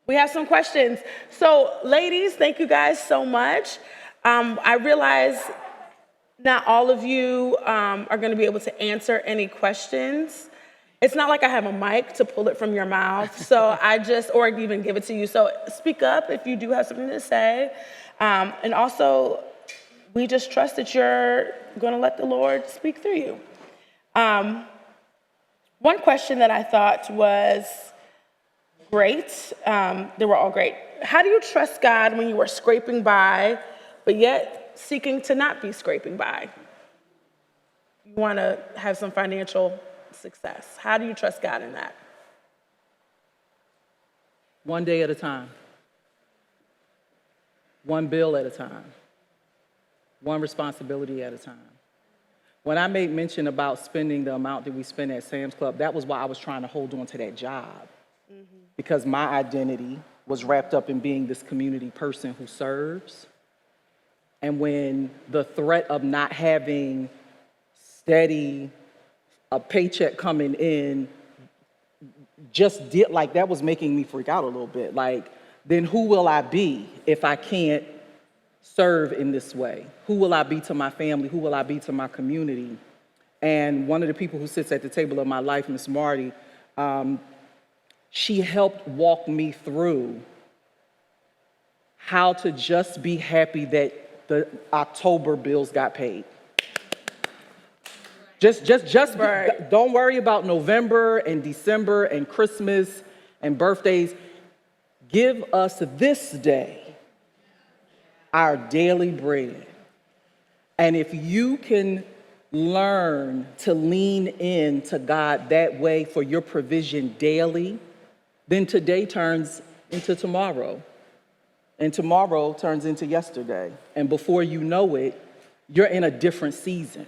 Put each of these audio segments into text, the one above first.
We have some questions. So, ladies, thank you guys so much. I realize not all of you are going to be able to answer any questions. It's not like I have a mic to pull it from your mouth, so or even give it to you. So speak up if you do have something to say. And also, we just trust that you're going to let the Lord speak through you. One question that I thought was great, they were all great. How do you trust God when you are scraping by, but yet seeking to not be scraping by? You want to have some financial success. How do you trust God in that? One day at a time. One bill at a time. One responsibility at a time. When I made mention about spending the amount that we spend at Sam's Club, that was why I was trying to hold on to that job. Because my identity was wrapped up in being this community person who serves. And when the threat of not having steady a paycheck coming in just did, like, that was making me freak out a little bit. Like, then who will I be if I can't serve in this way? Who will I be to my family? Who will I be to my community? And one of the people who sits at the table of my life, Miss Marty, she helped walk me through how to just be happy that the October bills got paid. Right. Don't worry about November and December and Christmas and birthdays. Give us this day our daily bread. And if you can learn to lean in to God that way for your provision daily, then today turns into tomorrow. And tomorrow turns into yesterday. And before you know it, you're in a different season.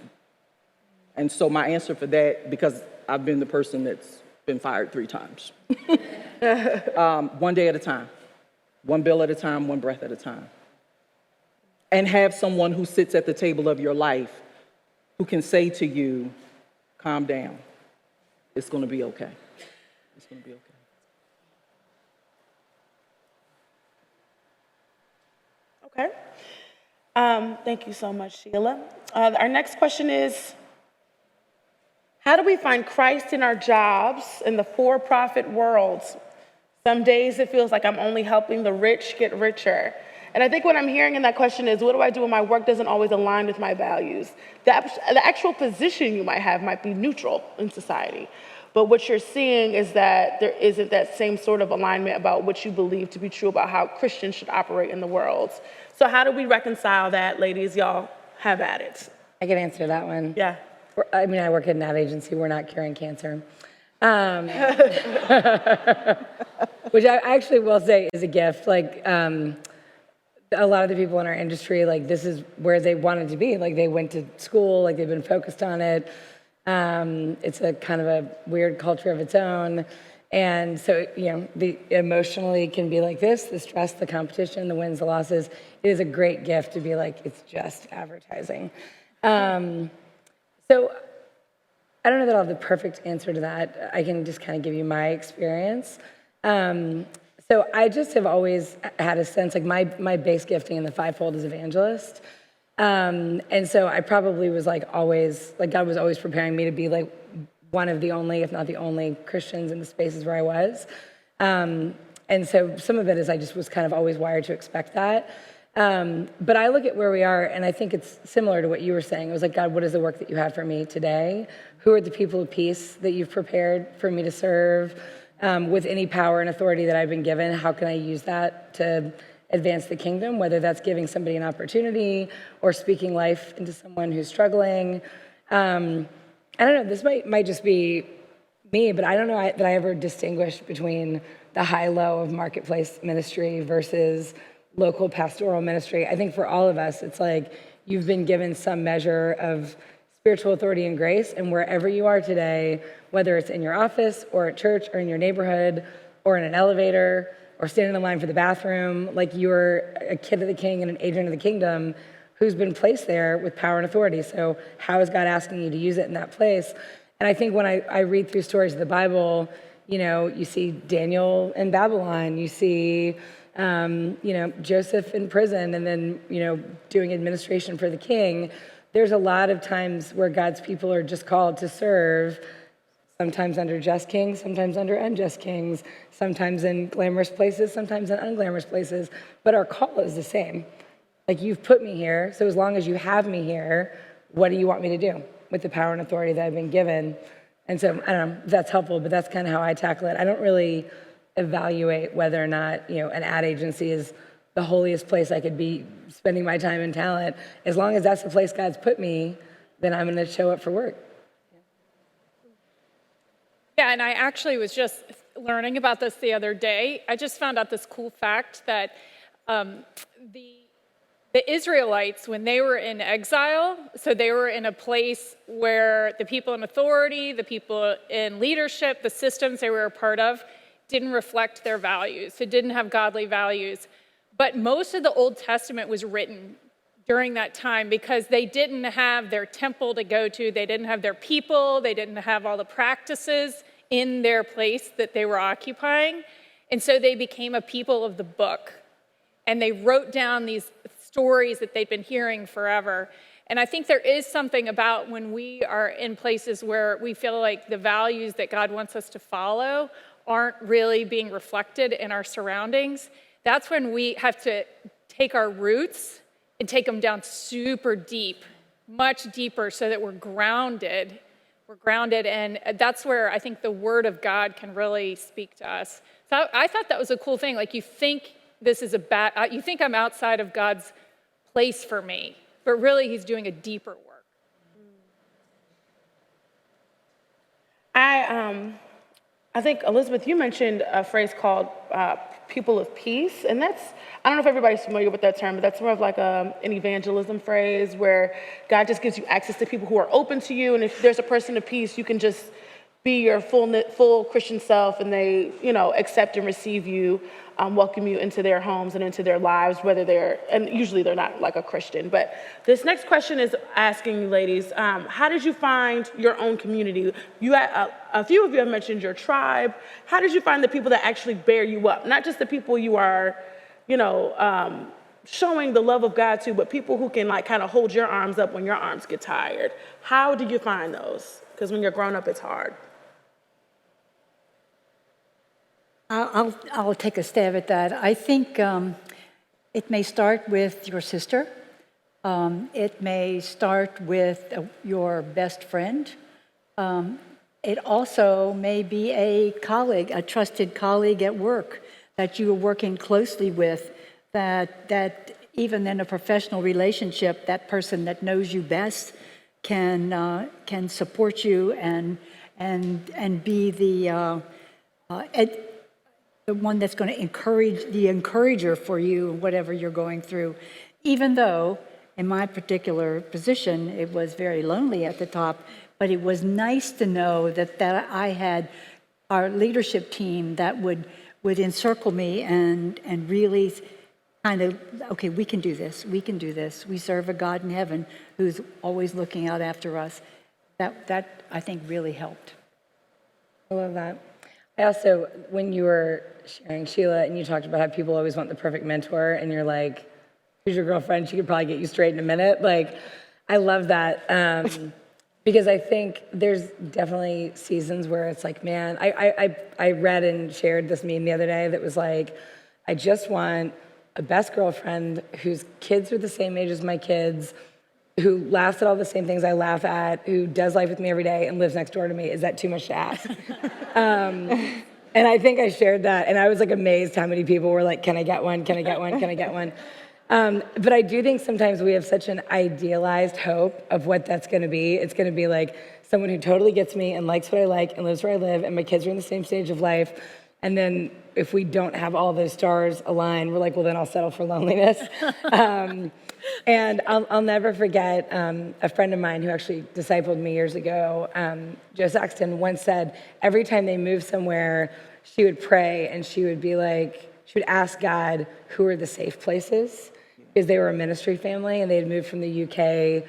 And so my answer for that, because I've been the person that's been fired 3 times. One day at a time. One bill at a time, one breath at a time. And have someone who sits at the table of your life who can say to you, calm down. It's going to be okay. It's going to be okay. Okay. Thank you so much, Sheila. Our next question is, how do we find Christ in our jobs in the for-profit world? Some days it feels like I'm only helping the rich get richer. And I think what I'm hearing in that question is, what do I do when my work doesn't always align with my values? The actual position you might have might be neutral in society. But what you're seeing is that there isn't that same sort of alignment about what you believe to be true about how Christians should operate in the world. So how do we reconcile that, ladies? Y'all have at it. I can answer that one. Yeah. I mean, I work at an ad agency. We're not curing cancer. Which I actually will say is a gift. Like, a lot of the people in our industry, like, this is where they wanted to be. Like, they went to school, like, they've been focused on it. It's a kind of a weird culture of its own. And so, the emotionally can be like this, the stress, the competition, the wins, the losses. It is a great gift to be like, it's just advertising. So I don't know that I'll have the perfect answer to that. I can just kind of give you my experience. So I just have always had a sense, like, my base gifting in the fivefold is evangelist. And so I probably was like always, like, God was always preparing me to be like one of the only, if not the only, Christians in the spaces where I was. And so some of it is I just was kind of always wired to expect that. But I look at where we are, and I think it's similar to what you were saying. It was like, God, what is the work that you have for me today? Who are the people of peace that you've prepared for me to serve? With any power and authority that I've been given, how can I use that to advance the kingdom, whether that's giving somebody an opportunity or speaking life into someone who's struggling? I don't know, this might just be me, but I don't know that I ever distinguished between the high-low of marketplace ministry versus local pastoral ministry. I think for all of us, it's like you've been given some measure of spiritual authority and grace, and wherever you are today, whether it's in your office or at church or in your neighborhood or in an elevator or standing in line for the bathroom, like, you're a kid of the king and an agent of the kingdom who's been placed there with power and authority. So how is God asking you to use it in that place? And I think when I read through stories of the Bible, you see Daniel in Babylon, you see, Joseph in prison, and then, doing administration for the king. There's a lot of times where God's people are just called to serve, sometimes under just kings, sometimes under unjust kings, sometimes in glamorous places, sometimes in unglamorous places. But our call is the same. Like, you've put me here, so as long as you have me here, what do you want me to do with the power and authority that I've been given? And so, I don't know if that's helpful, but that's kind of how I tackle it. I don't really evaluate whether or not, an ad agency is the holiest place I could be spending my time and talent. As long as that's the place God's put me, then I'm going to show up for work. Yeah, and I actually was just learning about this the other day. I just found out this cool fact that the Israelites, when they were in exile, so they were in a place where the people in authority, the people in leadership, the systems they were a part of, didn't reflect their values. It didn't have godly values. But most of the Old Testament was written during that time because they didn't have their temple to go to, they didn't have their people, they didn't have all the practices in their place that they were occupying. And so they became a people of the book. And they wrote down these stories that they'd been hearing forever. And I think there is something about when we are in places where we feel like the values that God wants us to follow aren't really being reflected in our surroundings. That's when we have to take our roots and take them down super deep, much deeper, so that we're grounded. We're grounded, and that's where I think the Word of God can really speak to us. So I thought that was a cool thing. Like, you think this is you think I'm outside of God's place for me, but really He's doing a deeper work. I think, Elizabeth, you mentioned a phrase called people of peace, and I don't know if everybody's familiar with that term, but that's more of like an evangelism phrase where God just gives you access to people who are open to you, and if there's a person of peace, you can just be your full Christian self, and they, accept and receive you, welcome you into their homes and into their lives, and usually they're not like a Christian. But this next question is asking you, ladies, how did you find your own community? A few of you have mentioned your tribe. How did you find the people that actually bear you up? Not just the people you are, showing the love of God to, but people who can kind of hold your arms up when your arms get tired. How do you find those? Because when you're grown up, it's hard. I'll take a stab at that. I think it may start with your sister. It may start with your best friend. It also may be a colleague, a trusted colleague at work that you are working closely with, that even in a professional relationship, that person that knows you best can support you and be the one that's going to encourage, the encourager for you, whatever you're going through. Even though, in my particular position, it was very lonely at the top, but it was nice to know that I had our leadership team that would encircle me and really kind of, okay, we can do this, we can do this. We serve a God in heaven who's always looking out after us. That I think really helped. I love that. I also, when you were sharing, Sheila, and you talked about how people always want the perfect mentor, and you're like, who's your girlfriend? She could probably get you straight in a minute. Like, I love that. Because I think there's definitely seasons where it's like, man, I read and shared this meme the other day that was like, I just want a best girlfriend whose kids are the same age as my kids, who laughs at all the same things I laugh at, who does life with me every day and lives next door to me. Is that too much to ask? And I think I shared that, and I was like amazed how many people were like, can I get one? Can I get one? Can I get one? But I do think sometimes we have such an idealized hope of what that's going to be. It's going to be like someone who totally gets me and likes what I like and lives where I live, and my kids are in the same stage of life. And then if we don't have all those stars aligned, we're like, well, then I'll settle for loneliness. And I'll never forget a friend of mine who actually discipled me years ago, Joe Saxton, once said every time they moved somewhere, she would pray and she would be like, she would ask God, who are the safe places? Because they were a ministry family and they had moved from the UK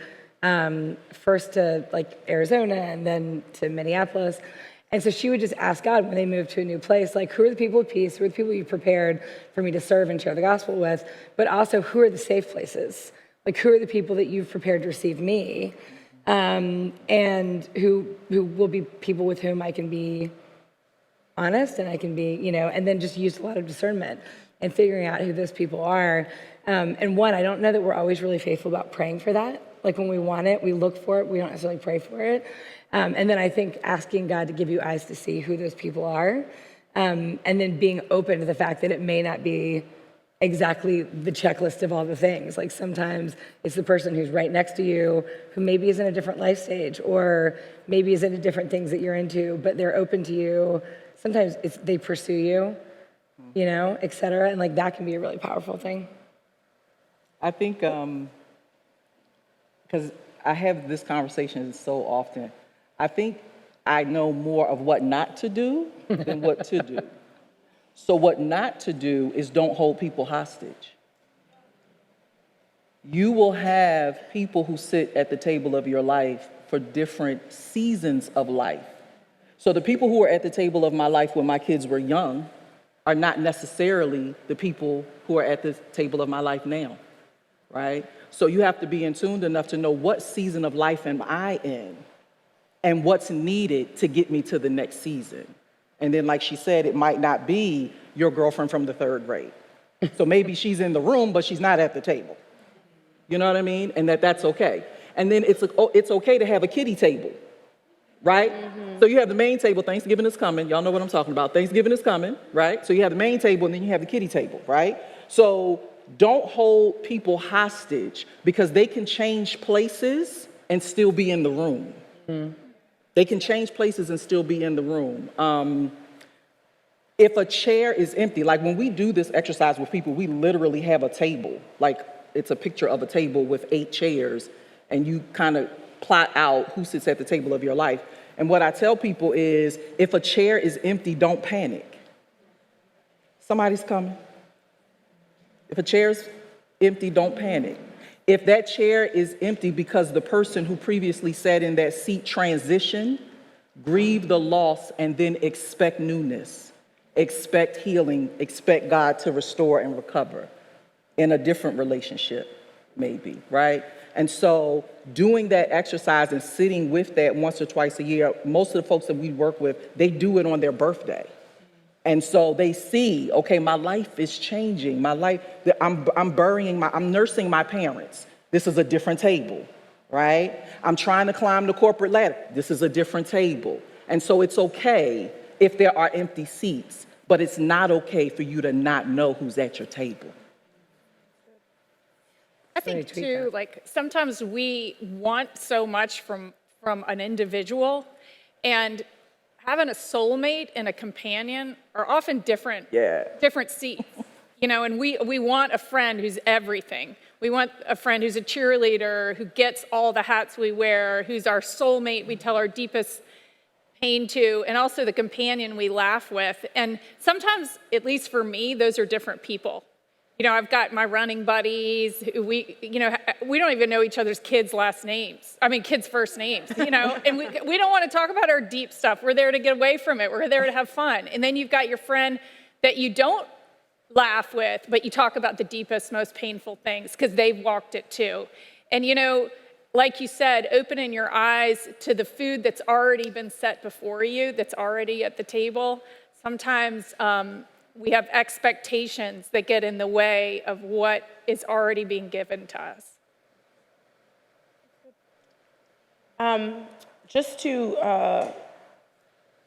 first to like Arizona and then to Minneapolis. And so she would just ask God when they moved to a new place, like, who are the people of peace? Who are the people you prepared for me to serve and share the gospel with? But also, who are the safe places? Like, who are the people that you've prepared to receive me? And who will be people with whom I can be honest and I can be, and then just use a lot of discernment and figuring out who those people are. And one, I don't know that we're always really faithful about praying for that. Like when we want it, we look for it, we don't necessarily pray for it. And then I think asking God to give you eyes to see who those people are, and then being open to the fact that it may not be exactly the checklist of all the things. Like sometimes it's the person who's right next to you who maybe is in a different life stage or maybe is into different things that you're into, but they're open to you. Sometimes they pursue you, et cetera. And like that can be a really powerful thing. I think, because I have this conversation so often, I think I know more of what not to do than what to do. So what not to do is don't hold people hostage. You will have people who sit at the table of your life for different seasons of life. So the people who are at the table of my life when my kids were young are not necessarily the people who are at the table of my life now, right? So you have to be in tune enough to know what season of life am I in and what's needed to get me to the next season. And then, like she said, it might not be your girlfriend from the 3rd grade. So maybe she's in the room, but she's not at the table. You know what I mean? And that's okay. And then it's okay to have a kiddie table, right? Mm-hmm. So you have the main table, Thanksgiving is coming. Y'all know what I'm talking about. Thanksgiving is coming, right? So you have the main table and then you have the kiddie table, right? So don't hold people hostage because they can change places and still be in the room. Mm-hmm. They can change places and still be in the room. If a chair is empty, like when we do this exercise with people, we literally have a table. Like it's a picture of a table with 8 chairs, and you kind of plot out who sits at the table of your life. And what I tell people is, if a chair is empty, don't panic. Somebody's coming. If a chair's empty, don't panic. If that chair is empty because the person who previously sat in that seat transitioned, grieve the loss and then expect newness, expect healing, expect God to restore and recover in a different relationship, maybe, right? And so doing that exercise and sitting with that once or twice a year, most of the folks that we work with, they do it on their birthday. And so they see, okay, my life is changing. My life, I'm nursing my parents. This is a different table, right? I'm trying to climb the corporate ladder. This is a different table. And so it's okay if there are empty seats, but it's not okay for you to not know who's at your table. I think too, like sometimes we want so much from an individual, and having a soulmate and a companion are often different seats, and we want a friend who's everything. We want a friend who's a cheerleader, who gets all the hats we wear, who's our soulmate we tell our deepest pain to, and also the companion we laugh with. And sometimes, at least for me, those are different people. I've got my running buddies who we don't even know each other's kids' first names, and we don't want to talk about our deep stuff. We're there to get away from it. We're there to have fun. And then you've got your friend that you don't laugh with, but you talk about the deepest, most painful things because they've walked it too. And like you said, opening your eyes to the food that's already been set before you, that's already at the table. Sometimes we have expectations that get in the way of what is already being given to us.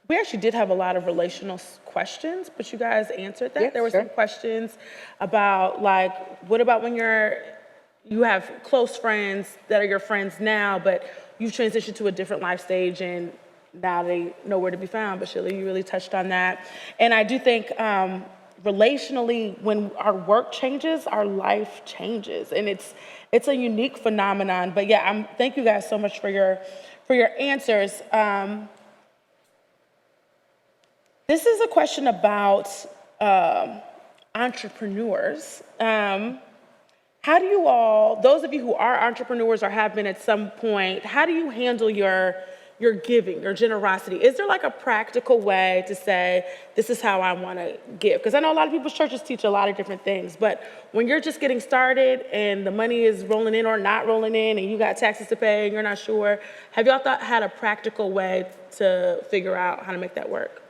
We actually did have a lot of relational questions, but you guys answered that. Yeah, there were sure. some questions about what about when you have close friends that are your friends now, but you've transitioned to a different life stage and now they know where to be found. But Sheila, you really touched on that. And I do think relationally, when our work changes, our life changes. And it's a unique phenomenon. But yeah, thank you guys so much for your answers. This is a question about entrepreneurs. How do you all, those of you who are entrepreneurs or have been at some point, how do you handle your your giving, your generosity? Is there like a practical way to say, this is how I want to give? Because I know a lot of people's churches teach a lot of different things, but when you're just getting started and the money is rolling in or not rolling in and you got taxes to pay and you're not sure, have y'all had a practical way to figure out how to make that work?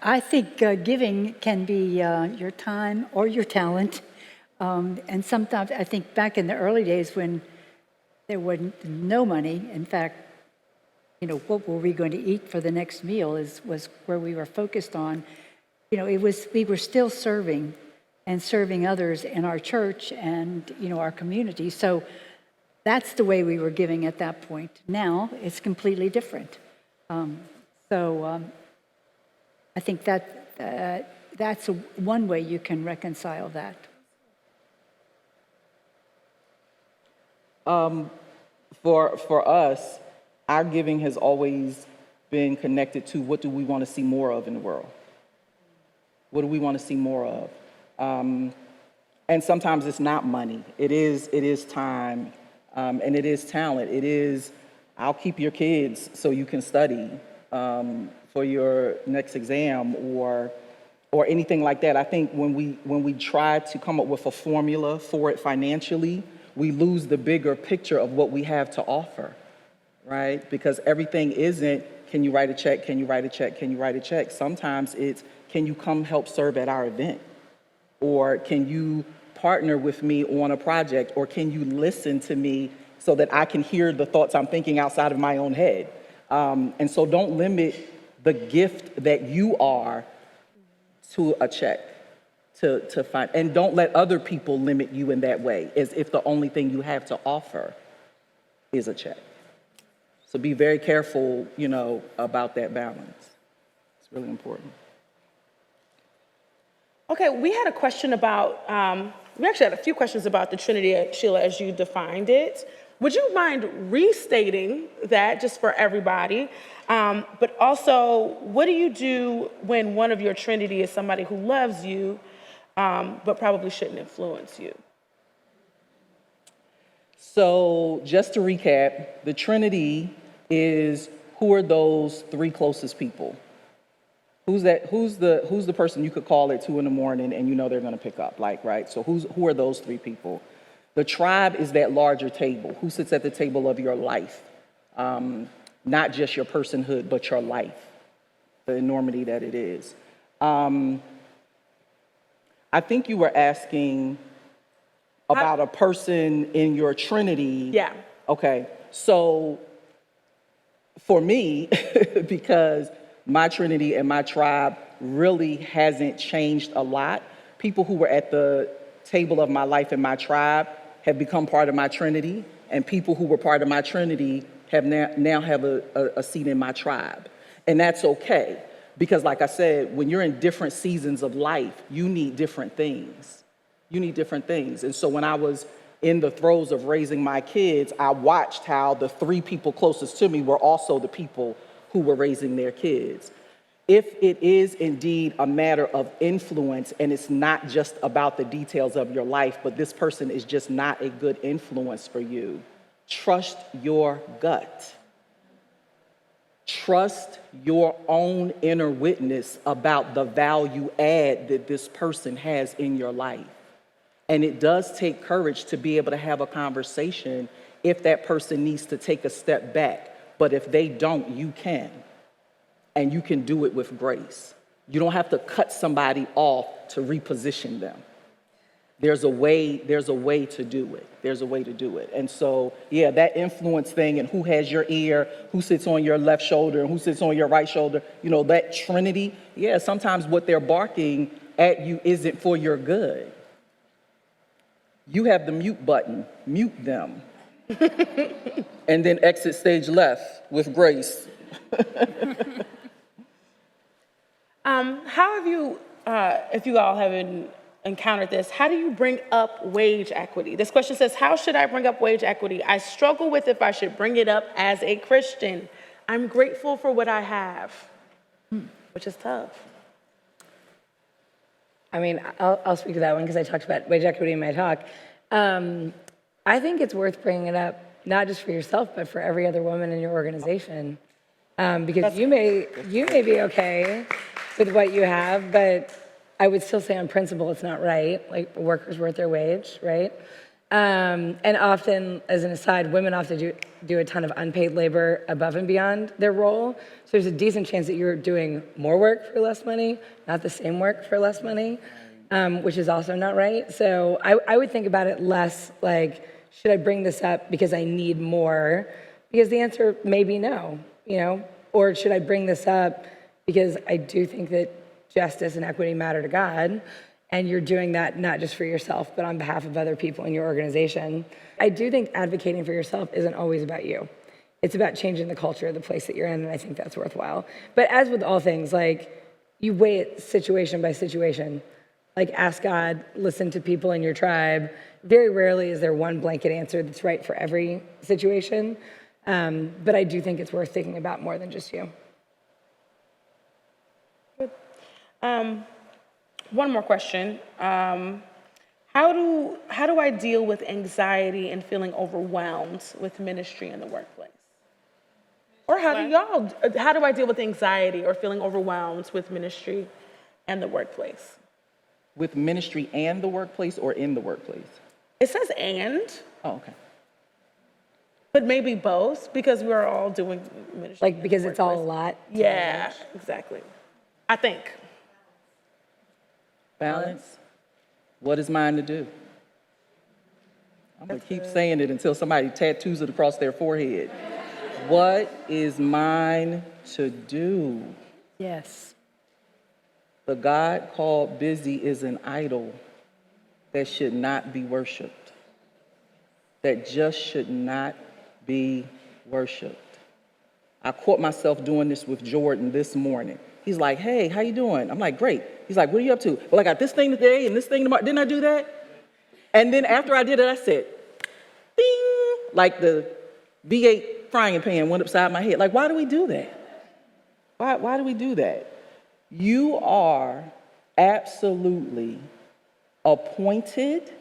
I think giving can be your time or your talent. And sometimes I think back in the early days when there was no money, in fact, what were we going to eat for the next meal was where we were focused on. We were still serving and serving others in our church and, our community. So that's the way we were giving at that point. Now it's completely different. I think that's one way you can reconcile that. For us, our giving has always been connected to what do we want to see more of in the world? What do we want to see more of? And sometimes it's not money. It is time, and it is talent. It is, I'll keep your kids so you can study for your next exam or anything like that. I think when we try to come up with a formula for it financially, we lose the bigger picture of what we have to offer, right? Because everything isn't, can you write a check, can you write a check, can you write a check? Sometimes it's, can you come help serve at our event? Or can you partner with me on a project? Or can you listen to me so that I can hear the thoughts I'm thinking outside of my own head? And so don't limit the gift that you are to a check. To find, and don't let other people limit you in that way, as if the only thing you have to offer is a check. So be very careful, about that balance. It's really important. Okay, we had a question about, we actually had a few questions about the Trinity, Sheila, as you defined it. Would you mind restating that just for everybody? But also, what do you do when one of your Trinity is somebody who loves you, but probably shouldn't influence you? So just to recap, the Trinity is, who are those three closest people? Who's the person you could call at 2 a.m. and they're going to pick up, right? So who are those three people? The tribe is that larger table. Who sits at the table of your life? Not just your personhood, but your life, the enormity that it is. I think you were asking about a person in your Trinity. Yeah. Okay. So for me, because my Trinity and my tribe really hasn't changed a lot, people who were at the table of my life and my tribe have become part of my Trinity, and people who were part of my Trinity have now have a seat in my tribe. And that's okay. Because like I said, when you're in different seasons of life, you need different things. And so when I was in the throes of raising my kids, I watched how the three people closest to me were also the people who were raising their kids. If it is indeed a matter of influence and it's not just about the details of your life, but this person is just not a good influence for you, trust your gut. Trust your own inner witness about the value add that this person has in your life. And it does take courage to be able to have a conversation if that person needs to take a step back. But if they don't, you can. And you can do it with grace. You don't have to cut somebody off to reposition them. There's a way to do it. And so, yeah, that influence thing and who has your ear, who sits on your left shoulder and who sits on your right shoulder, that Trinity, yeah, sometimes what they're barking at you isn't for your good. You have the mute button, mute them. And then exit stage left with grace. How have you, if you all haven't encountered this, how do you bring up wage equity? This question says, how should I bring up wage equity? I struggle with if I should bring it up as a Christian. I'm grateful for what I have, which is tough. I mean, I'll speak to that one because I talked about wage equity in my talk. I think it's worth bringing it up not just for yourself, but for every other woman in your organization. Because you may be okay with what you have, but I would still say on principle it's not right. Like, a worker's worth their wage, right? And often, as an aside, women often do a ton of unpaid labor above and beyond their role. So there's a decent chance that you're doing more work for less money, not the same work for less money, which is also not right. So I would think about it less like, should I bring this up because I need more? Because the answer may be no, or should I bring this up because I do think that justice and equity matter to God, and you're doing that not just for yourself, but on behalf of other people in your organization. I do think advocating for yourself isn't always about you. It's about changing the culture of the place that you're in, and I think that's worthwhile. But as with all things, like, you weigh it situation by situation. Like, ask God, listen to people in your tribe. Very rarely is there one blanket answer that's right for every situation. But I do think it's worth thinking about more than just you. Good. One more question. How do I deal with anxiety and feeling overwhelmed with ministry in the workplace? Or how do I deal with anxiety or feeling overwhelmed with ministry and the workplace? With ministry and the workplace, or in the workplace? It says and, Oh, okay. but maybe both, because we're all doing ministry. Like, because it's all a lot. Yeah, exactly. I think. Balance. What is mine to do? I'm going to keep saying it until somebody tattoos it across their forehead. What is mine to do? Yes. The God called busy is an idol that should not be worshiped, that just should not be worshiped. I caught myself doing this with Jordan this morning. He's like, hey, how you doing? I'm like, great. He's like, what are you up to? Well, I got this thing today and this thing tomorrow. Didn't I do that? And then after I did it, I said, ding, like the V8 frying pan went upside my head. Like, why do we do that? Why do we do that? You are absolutely appointed,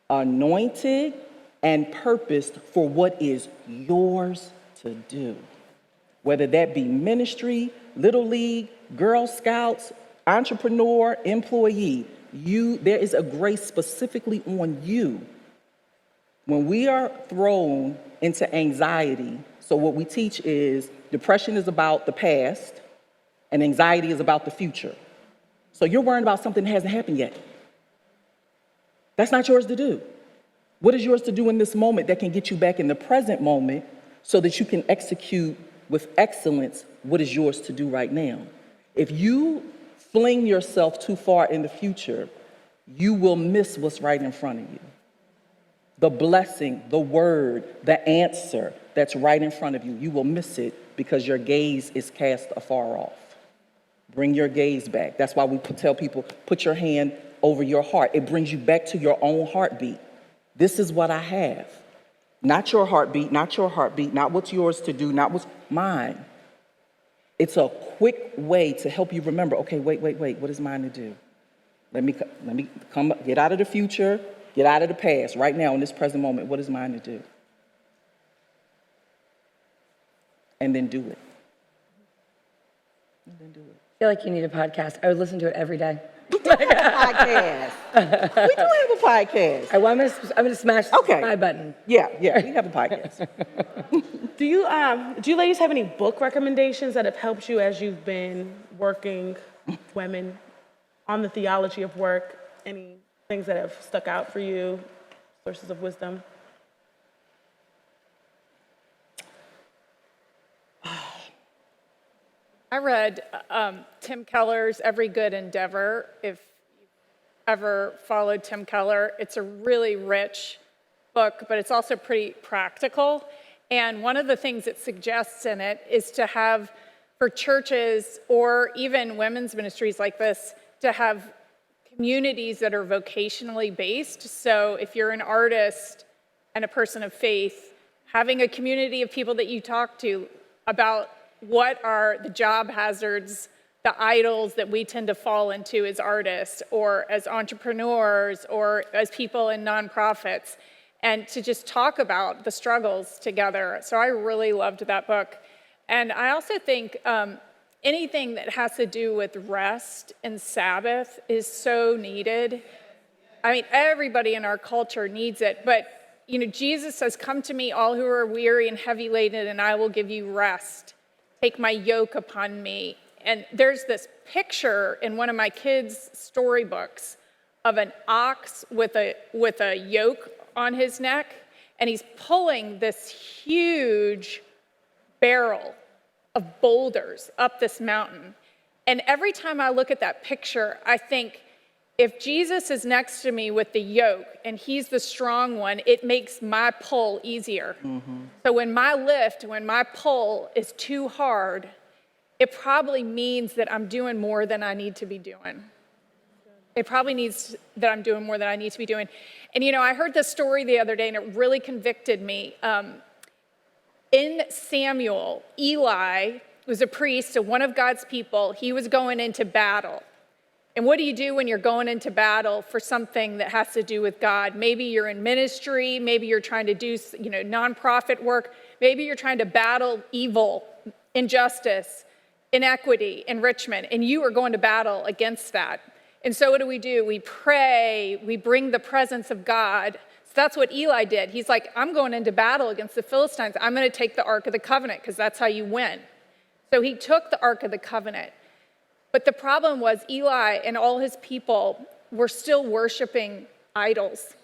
anointed, and purposed for what is yours to do. Whether that be ministry, Little League, Girl Scouts, entrepreneur, employee, there is a grace specifically on you. When we are thrown into anxiety, so what we teach is depression is about the past and anxiety is about the future. So you're worrying about something that hasn't happened yet. That's not yours to do. What is yours to do in this moment that can get you back in the present moment so that you can execute with excellence what is yours to do right now? If you fling yourself too far in the future, you will miss what's right in front of you. The blessing, the word, the answer that's right in front of you, you will miss it because your gaze is cast afar off. Bring your gaze back. That's why we tell people, put your hand over your heart. It brings you back to your own heartbeat. This is what I have. Not your heartbeat, not what's yours to do, not what's mine. It's a quick way to help you remember, okay, wait, what is mine to do? Let me come, get out of the future, get out of the past. Right now, in this present moment, what is mine to do? And then do it. I feel like you need a podcast. I would listen to it every day. We do have a podcast. Well, I'm gonna smash the subscribe button. Yeah, we have a podcast. Do you ladies have any book recommendations that have helped you as you've been working women on the theology of work? Any things that have stuck out for you, sources of wisdom? I read Tim Keller's Every Good Endeavor. If you've ever followed Tim Keller, it's a really rich book, but it's also pretty practical. And one of the things it suggests in it is to have, for churches or even women's ministries like this, to have communities that are vocationally based. So if you're an artist and a person of faith, having a community of people that you talk to about what are the job hazards, the idols that we tend to fall into as artists or as entrepreneurs or as people in nonprofits, and to just talk about the struggles together. So I really loved that book. And I also think anything that has to do with rest and Sabbath is so needed. I mean, everybody in our culture needs it, but Jesus says, "Come to me, all who are weary and heavy laden, and I will give you rest. Take my yoke upon me." And there's this picture in one of my kids' storybooks of an ox with a yoke on his neck, and he's pulling this huge barrel of boulders up this mountain. And every time I look at that picture, I think, if Jesus is next to me with the yoke and he's the strong one, it makes my pull easier. So when my pull is too hard, it probably means that I'm doing more than I need to be doing. It probably means that I'm doing more than I need to be doing. And I heard this story the other day and it really convicted me. In Samuel, Eli was a priest, so one of God's people. He was going into battle. And what do you do when you're going into battle for something that has to do with God? Maybe you're in ministry, maybe you're trying to do nonprofit work, maybe you're trying to battle evil, injustice, inequity, enrichment, and you are going to battle against that. And so what do? We pray, we bring the presence of God. So that's what Eli did. He's like, I'm going into battle against the Philistines. I'm going to take the Ark of the Covenant because that's how you win. So he took the Ark of the Covenant. But the problem was Eli and all his people were still worshiping idols.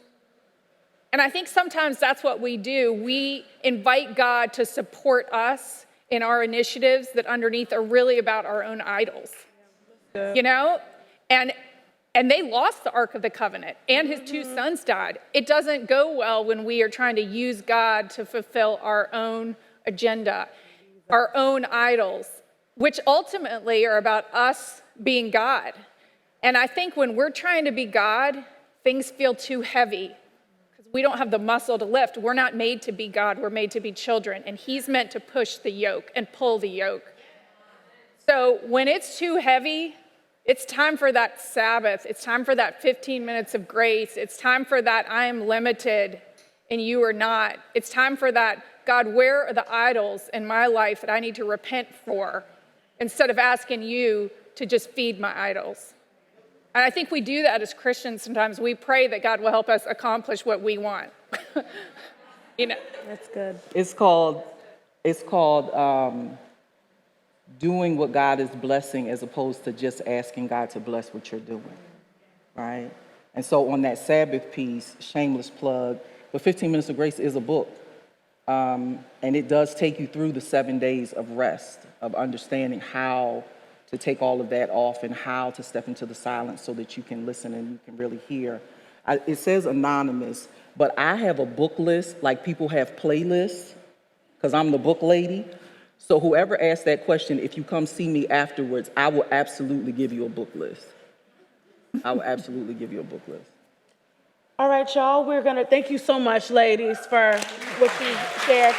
And I think sometimes that's what we do. We invite God to support us in our initiatives that underneath are really about our own idols. And they lost the Ark of the Covenant, and his two sons died. It doesn't go well when we are trying to use God to fulfill our own agenda, our own idols, which ultimately are about us being God. And I think when we're trying to be God, things feel too heavy because we don't have the muscle to lift. We're not made to be God. We're made to be children, and he's meant to push the yoke and pull the yoke. So when it's too heavy, it's time for that Sabbath. It's time for that 15 minutes of grace. It's time for that I am limited and you are not. It's time for that, God, where are the idols in my life that I need to repent for, instead of asking you to just feed my idols. And I think we do that as Christians sometimes. We pray that God will help us accomplish what we want. That's good. It's called doing what God is blessing as opposed to just asking God to bless what you're doing, right? And so on that Sabbath piece, shameless plug, but 15 Minutes of Grace is a book. And it does take you through the 7 days of rest, of understanding how to take all of that off and how to step into the silence so that you can listen and you can really hear. It says anonymous, but I have a book list, like people have playlists, because I'm the book lady. So whoever asked that question, if you come see me afterwards, I will absolutely give you a book list. I will absolutely give you a book list. All right, y'all, we're going to thank you so much, ladies, for what you shared.